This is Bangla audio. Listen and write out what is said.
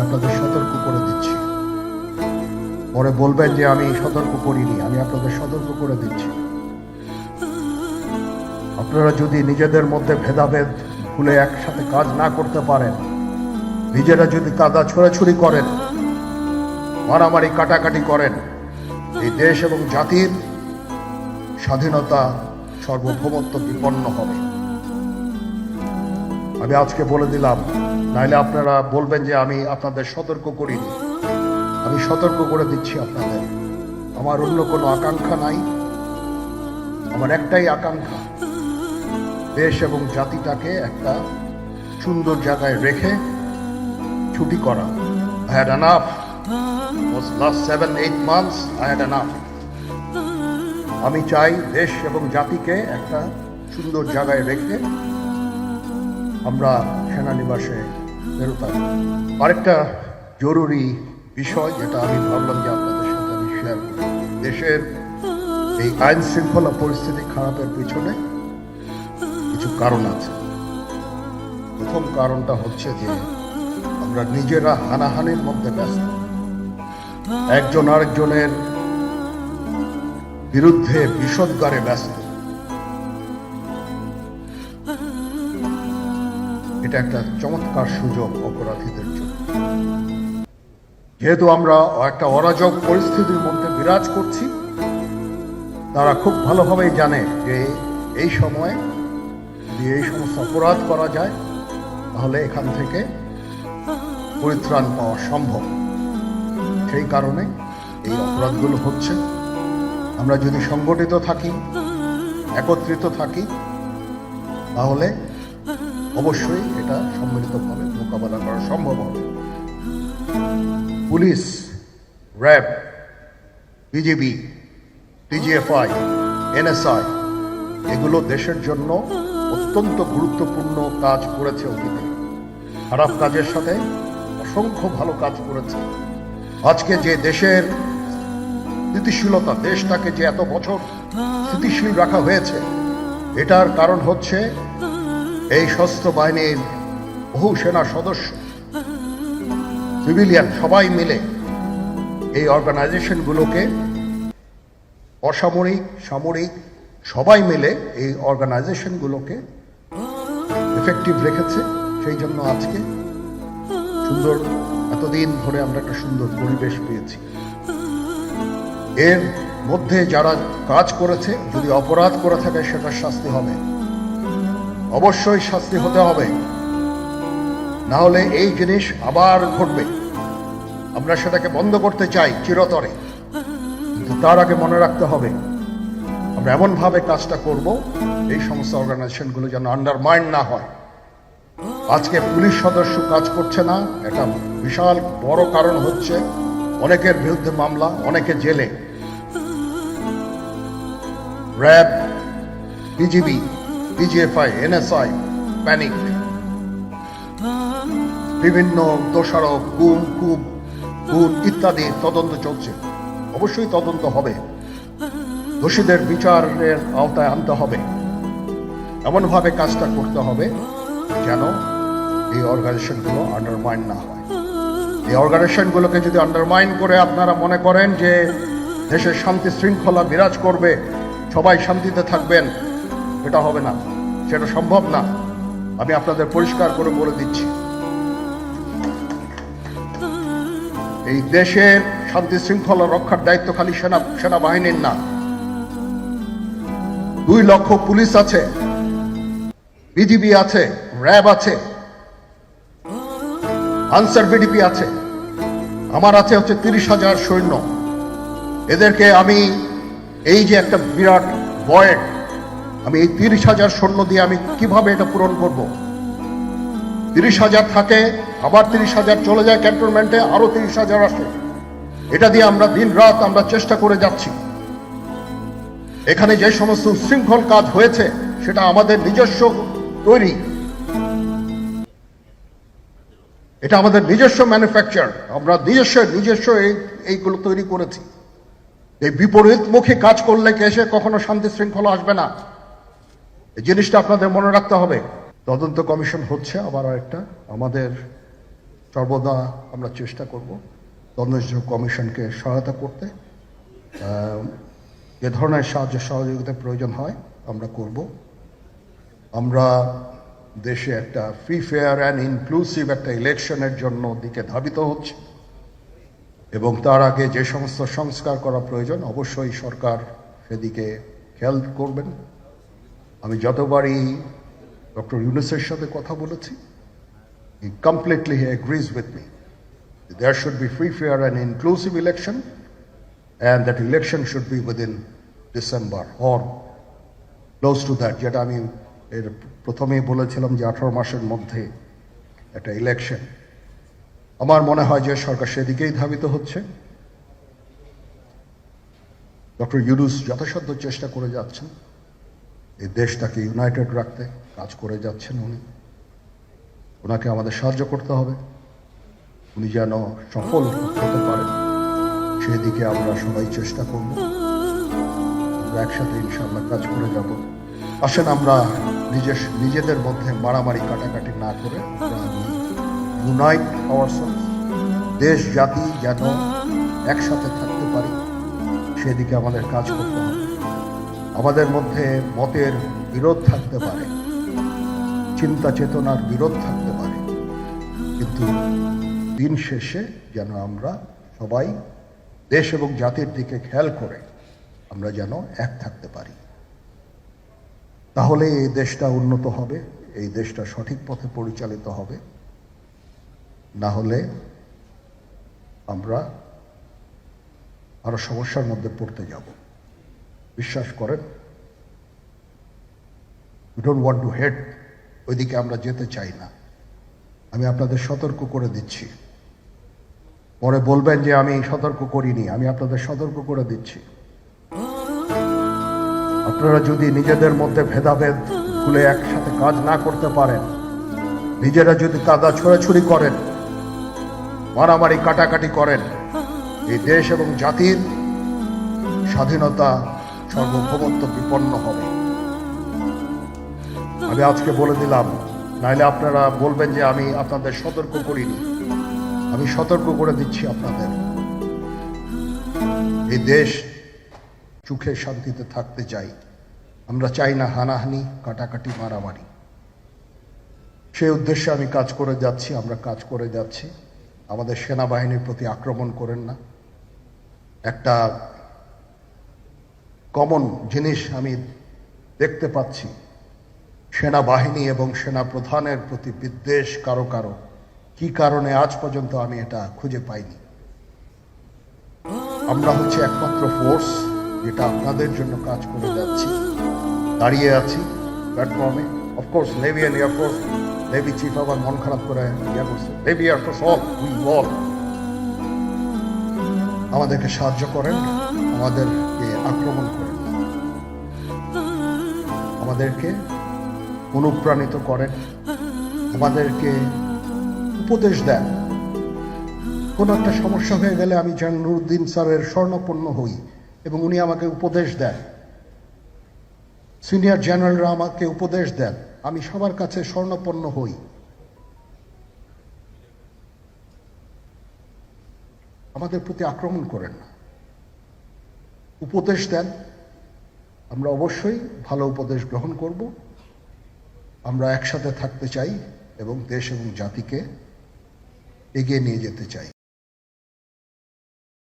আপনাদের সতর্ক করে দিচ্ছি। পরে বলবেন যে আমি সতর্ক করিনি, আমি আপনাদের সতর্ক করে দিচ্ছি। আপনারা যদি নিজেদের মধ্যে ভেদাভেদ ভুলে একসাথে কাজ না করতে পারেন, নিজেরা যদি কাদা ছোড়াছুড়ি করেন, মারামারি কাটাকাটি করেন, এই দেশ এবং জাতির স্বাধীনতা সার্বভৌমত্ব বিপন্ন হবে। আমি আজকে বলে দিলাম, নাইলে আপনারা বলবেন যে আমি আপনাদের সতর্ক করিনি। আমি সতর্ক করে দিচ্ছি আপনাদের। আমার অন্য কোনো আকাঙ্ক্ষা নাই, আমার একটাই আকাঙ্ক্ষা, দেশ এবং জাতিটাকে একটা সুন্দর জায়গায় রেখে ছুটি করা। I had enough. Last 7-8 months I had enough. আমি চাই দেশ এবং জাতিকে একটা সুন্দর জায়গায় রেখে আমরা সেনানিবাসে ফেরত আসব। আরেকটা জরুরি বিষয় যেটা আমি ভাবলাম যে আপনাদের সাথে আমি শেয়ার করি, দেশের এই আইন শৃঙ্খলা পরিস্থিতি খারাপের পিছনে কিছু কারণ আছে। প্রথম কারণটা হচ্ছে যে আমরা নিজেরা হানাহানির মধ্যে ব্যস্ত, একজন আরেকজনের বিরুদ্ধে বিষোদ্গারে ব্যস্ত। এটা একটা চমৎকার সুযোগ অপরাধীদের জন্য। যেহেতু আমরা একটা অরাজক পরিস্থিতির মধ্যে বিরাজ করছি, তারা খুব ভালোভাবেই জানে যে এই সময়ে যদি এই সমস্ত অপরাধ করা যায় তাহলে এখান থেকে পরিত্রাণ পাওয়া সম্ভব। সেই কারণে এই অপরাধগুলো হচ্ছে। আমরা যদি সংগঠিত থাকি, একত্রিত থাকি, তাহলে অবশ্যই এটা সম্মিলিতভাবে মোকাবেলা করা সম্ভব হবে। Police, RAB, BGB, TGFI, NSI এগুলো দেশের জন্য অত্যন্ত গুরুত্বপূর্ণ কাজ করেছে অতীতে। খারাপ কাজের সাথে অসংখ্য ভালো কাজ করেছে। আজকে যে দেশের স্থিতিশীলতা, দেশটাকে যে এত বছর স্থিতিশীল রাখা হয়েছে, এটার কারণ হচ্ছে এই সশস্ত্র বাহিনীর বহু সেনা সদস্য, সিভিলিয়ান সবাই মিলে এই অর্গানাইজেশনগুলোকে, অসামরিক সামরিক সবাই মিলে এই অর্গানাইজেশনগুলোকে এফেক্টিভ রেখেছে। সেই জন্য আজকে সুন্দর, এতদিন ধরে আমরা একটা সুন্দর পরিবেশ পেয়েছি। এর মধ্যে যারা কাজ করেছে, যদি অপরাধ করে থাকে সেটার শাস্তি হবে, অবশ্যই শাস্তি হতে হবে, না হলে এই জিনিস আবার ঘটবে। আমরা সেটাকে বন্ধ করতে চাই চিরতরে, কিন্তু তার আগে মনে রাখতে হবে আমরা এমনভাবে কাজটা করব এই সমস্ত অর্গানাইজেশনগুলো যেন আন্ডারমাইন না হয়। আজকে পুলিশ সদস্য কাজ করছে না, এটা বিশাল বড় কারণ হচ্ছে অনেকের বিরুদ্ধে মামলা, অনেকে জেলে। RAB, BGB, TGFI, NSI panic, বিভিন্ন দোষারোপ, গুম খুন ইত্যাদি তদন্ত চলছে। অবশ্যই তদন্ত হবে, দোষীদের বিচারের আওতায় আনতে হবে। এমনভাবে কাজটা করতে হবে যেন এই অর্গানাইজেশনগুলো আন্ডারমাইন না হয়। এই অর্গানাইজেশনগুলোকে যদি আন্ডারমাইন করে আপনারা মনে করেন যে দেশের শান্তি শৃঙ্খলা বিরাজ করবে, সবাই শান্তিতে থাকবেন, এটা হবে না, সেটা সম্ভব না। আমি আপনাদের পরিষ্কার করে বলে দিচ্ছি, এই দেশের শান্তি শৃঙ্খলা রক্ষার দায়িত্ব খালি সেনাবাহিনীর না। 2 লক্ষ পুলিশ আছে, বিজিবি আছে, র্যাব আছে, আনসার বিডিপি আছে, আমার আছে হচ্ছে 30,000 সৈন্য। এদেরকে আমি এই যে একটা বিরাট ভয়েড, আমি এই 30,000 সৈন্য দিয়ে আমি কিভাবে এটা পূরণ করব? 30,000 থাকে, আবার 30,000 চলে যায় ক্যান্টনমেন্টে, আরো 30,000 আসে। এটা দিয়ে আমরা দিন রাত আমরা চেষ্টা করে যাচ্ছি। এখানে যে সমস্ত উচ্ছৃঙ্খল কাজ হয়েছে সেটা আমাদের নিজস্ব তৈরি, এটা আমাদের নিজস্ব ম্যানুফ্যাকচার, আমরা নিজস্ব এইগুলো তৈরি করেছি। এই বিপরীতমুখী কাজ করলে এসে কখনো শান্তি শৃঙ্খলা আসবে না। এই জিনিসটা আপনাদের মনে রাখতে হবে। তদন্ত কমিশন হচ্ছে, আবার একটা আমাদের সর্বদা আমরা চেষ্টা করব তদন্ত কমিশনকে সহায়তা করতে। যে ধরনের সাহায্য সহযোগিতার প্রয়োজন হয় আমরা করব। আমরা দেশে একটা ফ্রি ফেয়ার অ্যান্ড ইনক্লুসিভ একটা ইলেকশনের জন্য দিকে ধাবিত হচ্ছে এবং তার আগে যে সমস্ত সংস্কার করা প্রয়োজন অবশ্যই সরকার সেদিকে খেয়াল করবেন। আমি যতবারই ডক্টর ইউনূসের সাথে কথা বলেছি, he completely agrees with me. There should be free, fair and inclusive election, and that election should be within December or close to that. যেটা আমি এর প্রথমেই বলেছিলাম যে 18 মাসের মধ্যে একটা ইলেকশন। আমার মনে হয় যে সরকার সেদিকেই ধাবিত হচ্ছে। ডক্টর ইউনূস যথাসাধ্য চেষ্টা করে যাচ্ছেন এই দেশটাকে ইউনাইটেড রাখতে, কাজ করে যাচ্ছেন উনি। ওনাকে আমাদের সাহায্য করতে হবে, উনি যেন সফল হতে পারেন সেদিকে আমরা সবাই চেষ্টা করব। আমরা একসাথে ইনশাআল্লাহ কাজ করে যাব। আসেন আমরা নিজেদের মধ্যে মারামারি কাটাকাটি না করে ইউনাইট আওয়ারসেলস, দেশ জাতি যেন একসাথে থাকতে পারি সেদিকে আমাদের কাজ করতে হবে। আমাদের মধ্যে মতের বিরোধ থাকতে পারে, চিন্তা চেতনার বিরোধ থাকতে পারে, কিন্তু দিন শেষে যেন আমরা সবাই দেশ এবং জাতির দিকে খেয়াল করে আমরা যেন এক থাকতে পারি। তাহলে এই দেশটা উন্নত হবে, এই দেশটা সঠিক পথে পরিচালিত হবে। না হলে আমরা আরো সমস্যার মধ্যে পড়তে যাব। বিশ্বাস করেন, we don't want to head, ওইদিকে আমরা যেতে চাই না। আমি আপনাদের সতর্ক করে দিচ্ছি। পরে বলবেন যে আমি সতর্ক করিনি, আমি আপনাদের সতর্ক করে দিচ্ছি। আপনারা যদি নিজেদের মধ্যে ভেদাভেদ ভুলে একসাথে কাজ না করতে পারেন, নিজেরা যদি কাদা ছোড়াছুড়ি করেন, মারামারি কাটাকাটি করেন, এই দেশ এবং জাতির স্বাধীনতা সার্বভৌমত্ব বিপন্ন হবে। আমি আজকে বলে দিলাম, নাইলে আপনারা বলবেন যে আমি আপনাদের সতর্ক করিনি। আমি সতর্ক করে দিচ্ছি আপনাদের। এই দেশ সুখে শান্তিতে থাকতে চাই, আমরা চাই না হানাহানি, কাটাকাটি, মারামারি। সেই উদ্দেশ্যে আমি কাজ করে যাচ্ছি, আমরা কাজ করে যাচ্ছি। আমাদের সেনাবাহিনীর প্রতি আক্রমণ করেন না। একটা কমন জিনিস আমি দেখতে পাচ্ছি, সেনাবাহিনী এবং সেনা প্রধানের প্রতি বিদ্বেষ কারো কারো। কি কারণে আজ পর্যন্ত আমি এটা খুঁজে পাইনি। আমরা হচ্ছে একমাত্র ফোর্স যেটা আপনাদের জন্য কাজ করে যাচ্ছি, দাঁড়িয়ে আছি প্ল্যাটফর্মে। Of course navy and air force, navy chief আবার মন খারাপ করে করছে, navy air force all we all আমাদেরকে সাহায্য করেন, আমাদেরকে আক্রমণ করেন, আমাদেরকে অনুপ্রাণিত করেন, আমাদেরকে উপদেশ দেন। কোনো একটা সমস্যা হয়ে গেলে আমি নুরুদ্দিন স্যারের স্বর্ণপন্ন হই এবং উনি আমাকে উপদেশ দেন। সিনিয়র জেনারেলরা আমাকে উপদেশ দেন, আমি সবার কাছে স্বর্ণপন্ন হই। আমাদের প্রতি আক্রমণ করেন না, উপদেশ দেন। আমরা অবশ্যই ভালো উপদেশ গ্রহণ করব। আমরা একসাথে থাকতে চাই এবং দেশ এবং জাতিকে এগিয়ে নিয়ে যেতে চাই।